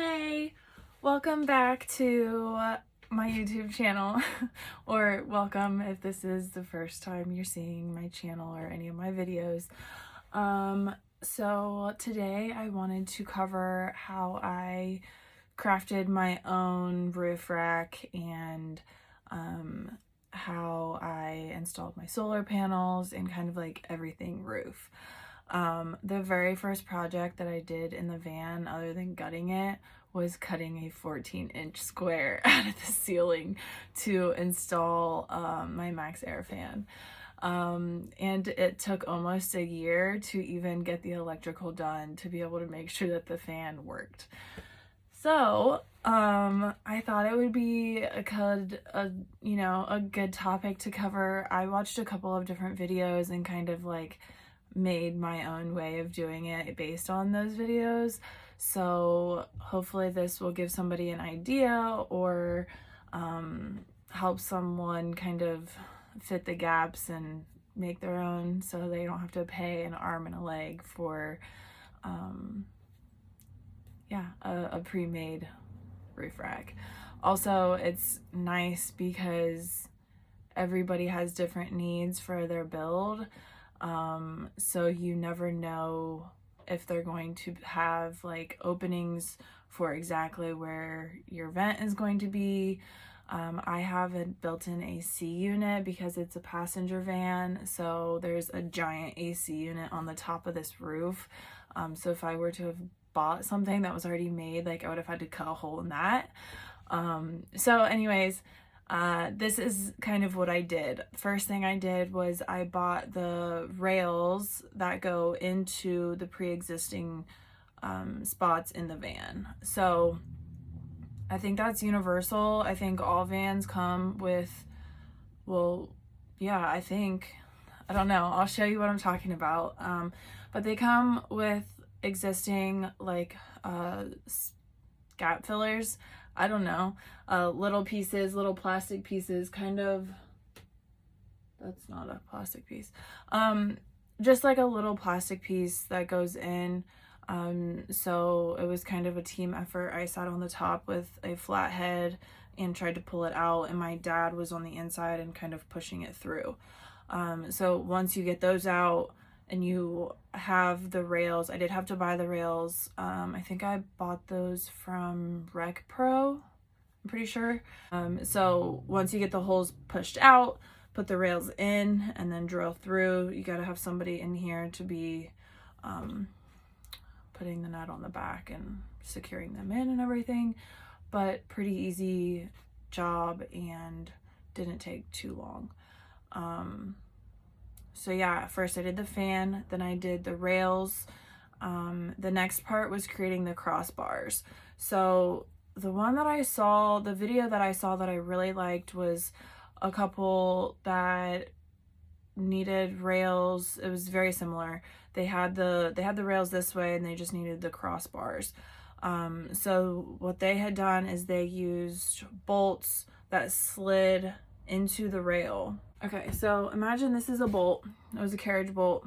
Hey, welcome back to my YouTube channel, or welcome if this is the first time you're seeing my channel or any of my videos. So today I wanted to cover how I crafted my own roof rack and how I installed my solar panels and kind of like everything roof. The very first project that I did in the van, other than gutting it, was cutting a 14-inch square out of the ceiling to install my MaxxAir fan. And it took almost a year to even get the electrical done to be able to make sure that the fan worked. So, I thought it would be a good topic to cover. I watched a couple of different videos and kind of like made my own way of doing it based on those videos. So hopefully this will give somebody an idea or help someone kind of fit the gaps and make their own so they don't have to pay an arm and a leg for a pre-made roof rack. Also, it's nice because everybody has different needs for their build. So you never know if they're going to have like openings for exactly where your vent is going to be. I have a built-in AC unit because it's a passenger van, so there's a giant AC unit on the top of this roof. So if I were to have bought something that was already made, like I would have had to cut a hole in that. So anyways, this is kind of what I did. First thing I did was I bought the rails that go into the pre-existing spots in the van. So I think that's universal. I think all vans come with, well, yeah, I don't know. I'll show you what I'm talking about. But they come with existing like gap fillers. I don't know, little pieces, little plastic pieces, kind of, that's not a plastic piece, just like a little plastic piece that goes in. So it was kind of a team effort. I sat on the top with a flat head and tried to pull it out, and my dad was on the inside and kind of pushing it through. So once you get those out and you have the rails, I did have to buy the rails. I think I bought those from Rec Pro, I'm pretty sure. So once you get the holes pushed out, put the rails in and then drill through. You gotta have somebody in here to be putting the nut on the back and securing them in and everything. But pretty easy job and didn't take too long. So yeah, first I did the fan, then I did the rails. The next part was creating the crossbars. So the video that I saw that I really liked was a couple that needed rails. It was very similar. They had the rails this way and they just needed the crossbars. So what they had done is they used bolts that slid into the rail. Okay, so imagine this is a bolt. It was a carriage bolt.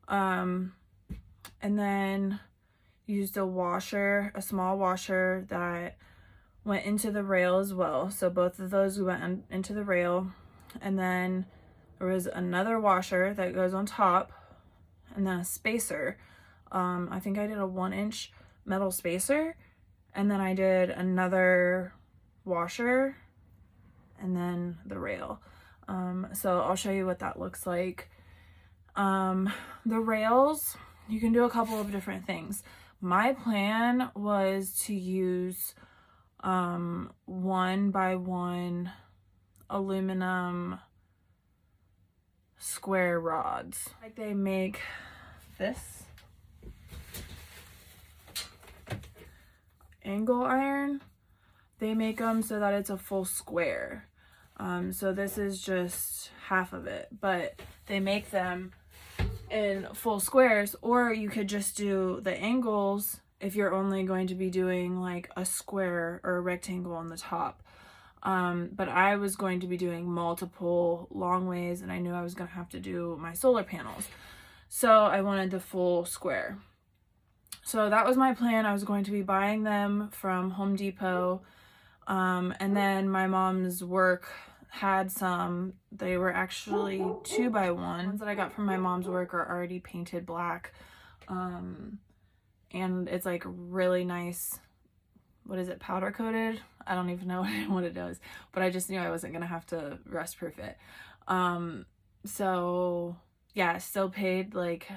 And then used a washer, a small washer that went into the rail as well. So both of those went into the rail. And then there was another washer that goes on top, and then a spacer. I think I did a 1-inch metal spacer, and then I did another washer, and then the rail. So I'll show you what that looks like. The rails, you can do a couple of different things. My plan was to use 1x1 aluminum square rods. Like they make this angle iron. They make them so that it's a full square. So this is just half of it, but they make them in full squares, or you could just do the angles if you're only going to be doing like a square or a rectangle on the top. But I was going to be doing multiple long ways, and I knew I was going to have to do my solar panels. So I wanted the full square. So that was my plan. I was going to be buying them from Home Depot. And then my mom's work had some. They were actually 2x1. Ones that I got from my mom's work are already painted black. And it's like really nice. What is it, powder coated? I don't even know what it does, but I just knew I wasn't gonna have to rust proof it. So yeah, still paid like,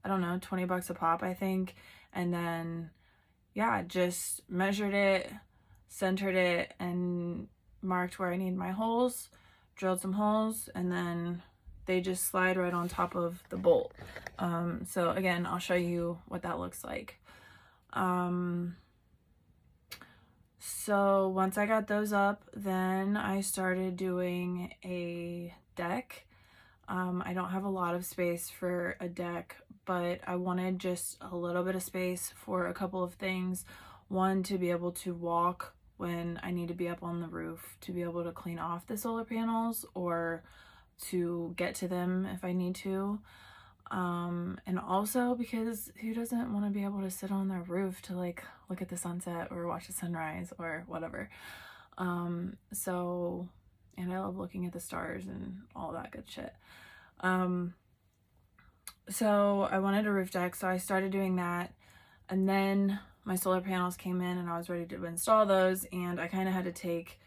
I don't know, 20 bucks a pop, I think. And then yeah, just measured it, centered it, and marked where I need my holes, drilled some holes, and then they just slide right on top of the bolt. So again, I'll show you what that looks like. So once I got those up, then I started doing a deck. I don't have a lot of space for a deck, but I wanted just a little bit of space for a couple of things. One, to be able to walk when I need to be up on the roof, to be able to clean off the solar panels or to get to them if I need to. And also because who doesn't want to be able to sit on their roof to like look at the sunset or watch the sunrise or whatever. So, and I love looking at the stars and all that good shit. So I wanted a roof deck, so I started doing that, and then my solar panels came in and I was ready to install those, and I kind of had to take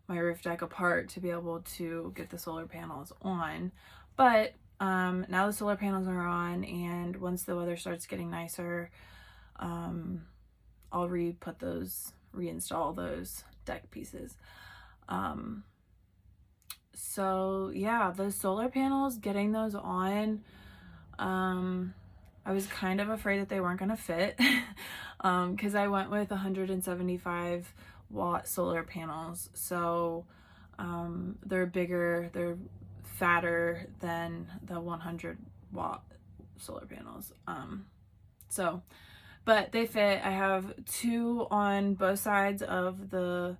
my roof deck apart to be able to get the solar panels on. But now the solar panels are on, and once the weather starts getting nicer, I'll reinstall those deck pieces. So yeah, the solar panels, getting those on, I was kind of afraid that they weren't gonna fit because I went with 175 watt solar panels. So they're bigger, they're fatter than the 100 watt solar panels. But they fit. I have 2 on both sides of the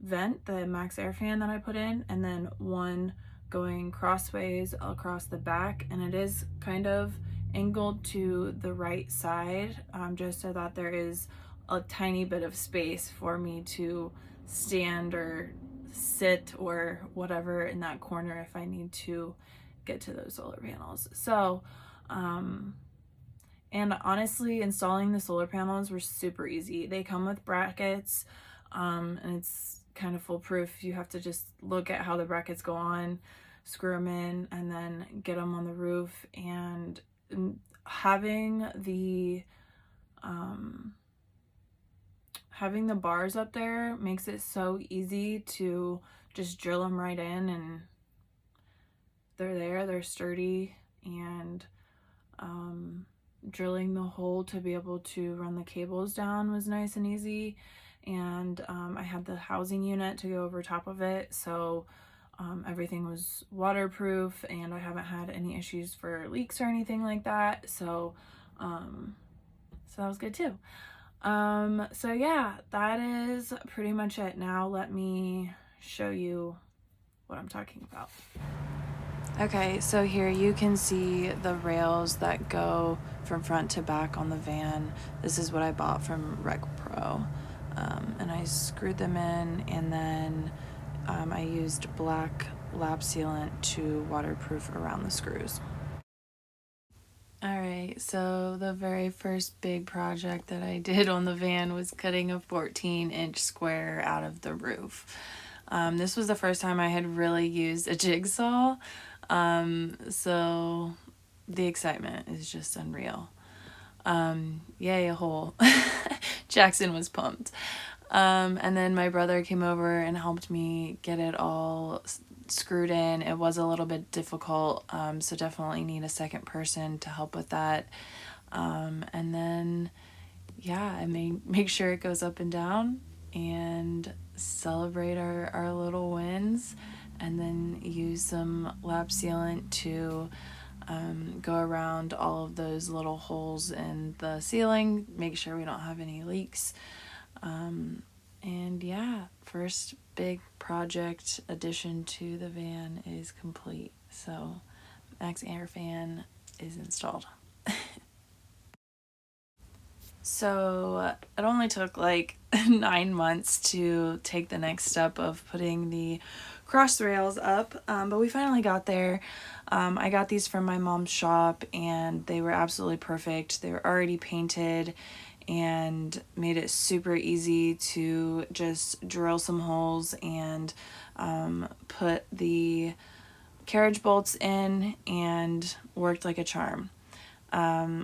vent, the MaxxAir fan that I put in, and then 1 going crossways across the back, and it is kind of angled to the right side, just so that there is a tiny bit of space for me to stand or sit or whatever in that corner if I need to get to those solar panels. So and honestly, installing the solar panels were super easy. They come with brackets, and it's kind of foolproof. You have to just look at how the brackets go on, screw them in, and then get them on the roof. And having the bars up there makes it so easy to just drill them right in, and they're there, they're sturdy, and drilling the hole to be able to run the cables down was nice and easy. And I had the housing unit to go over top of it, so everything was waterproof, and I haven't had any issues for leaks or anything like that. So that was good too. So yeah, that is pretty much it. Now let me show you what I'm talking about. Okay, so here you can see the rails that go from front to back on the van. This is what I bought from Rec Pro. And I screwed them in, and then I used black lap sealant to waterproof around the screws. Alright, so the very first big project that I did on the van was cutting a 14-inch square out of the roof. This was the first time I had really used a jigsaw, so the excitement is just unreal. Yay, a hole. Jackson was pumped. And then my brother came over and helped me get it all screwed in. It was a little bit difficult, so definitely need a second person to help with that. And then, yeah, I make sure it goes up and down and celebrate our little wins, and then use some lap sealant to go around all of those little holes in the ceiling, make sure we don't have any leaks. And yeah, first big project addition to the van is complete. So MaxxAir fan is installed. So it only took like 9 months to take the next step of putting the cross rails up, but we finally got there. I got these from my mom's shop and they were absolutely perfect. They were already painted and made it super easy to just drill some holes and put the carriage bolts in, and worked like a charm.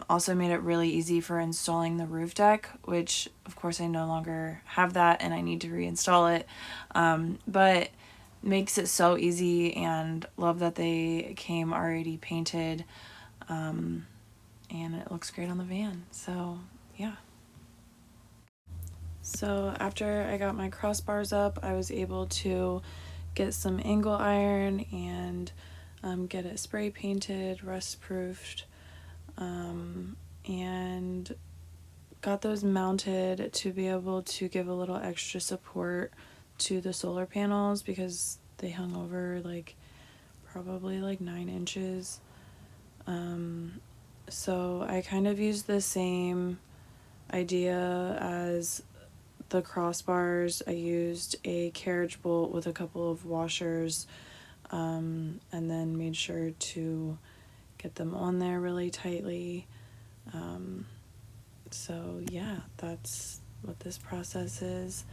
Also made it really easy for installing the roof deck, which of course I no longer have that and I need to reinstall it. But makes it so easy, and love that they came already painted. And it looks great on the van. So yeah. So after I got my crossbars up, I was able to get some angle iron and get it spray painted, rust proofed, and got those mounted to be able to give a little extra support to the solar panels, because they hung over like probably like 9 inches. So I kind of used the same idea as the crossbars. I used a carriage bolt with a couple of washers, and then made sure to get them on there really tightly. So yeah, that's what this process is.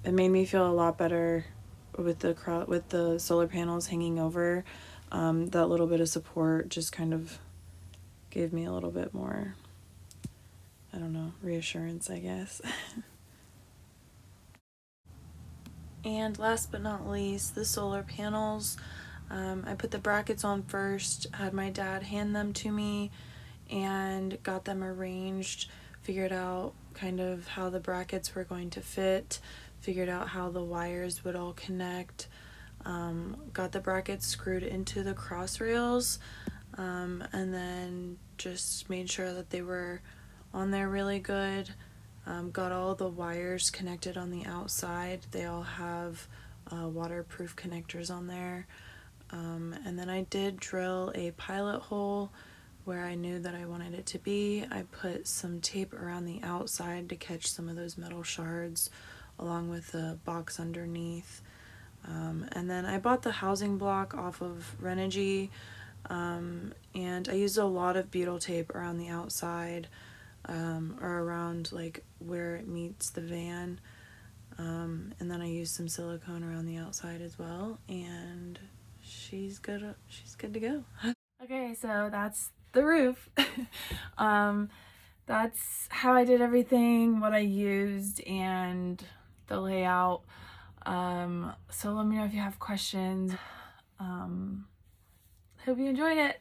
It made me feel a lot better with the solar panels hanging over. That little bit of support just kind of gave me a little bit more, I don't know, reassurance, I guess. And last but not least, the solar panels. I put the brackets on first, had my dad hand them to me, and got them arranged, figured out kind of how the brackets were going to fit, figured out how the wires would all connect, got the brackets screwed into the cross rails, and then just made sure that they were on there really good. Got all the wires connected on the outside. They all have waterproof connectors on there. And then I did drill a pilot hole where I knew that I wanted it to be. I put some tape around the outside to catch some of those metal shards, along with the box underneath. And then I bought the housing block off of Renogy, and I used a lot of butyl tape around the outside, or around like where it meets the van. And then I used some silicone around the outside as well, and she's good to go. Okay, so that's the roof. That's how I did everything, what I used, and the layout. So let me know if you have questions. Hope you enjoyed it.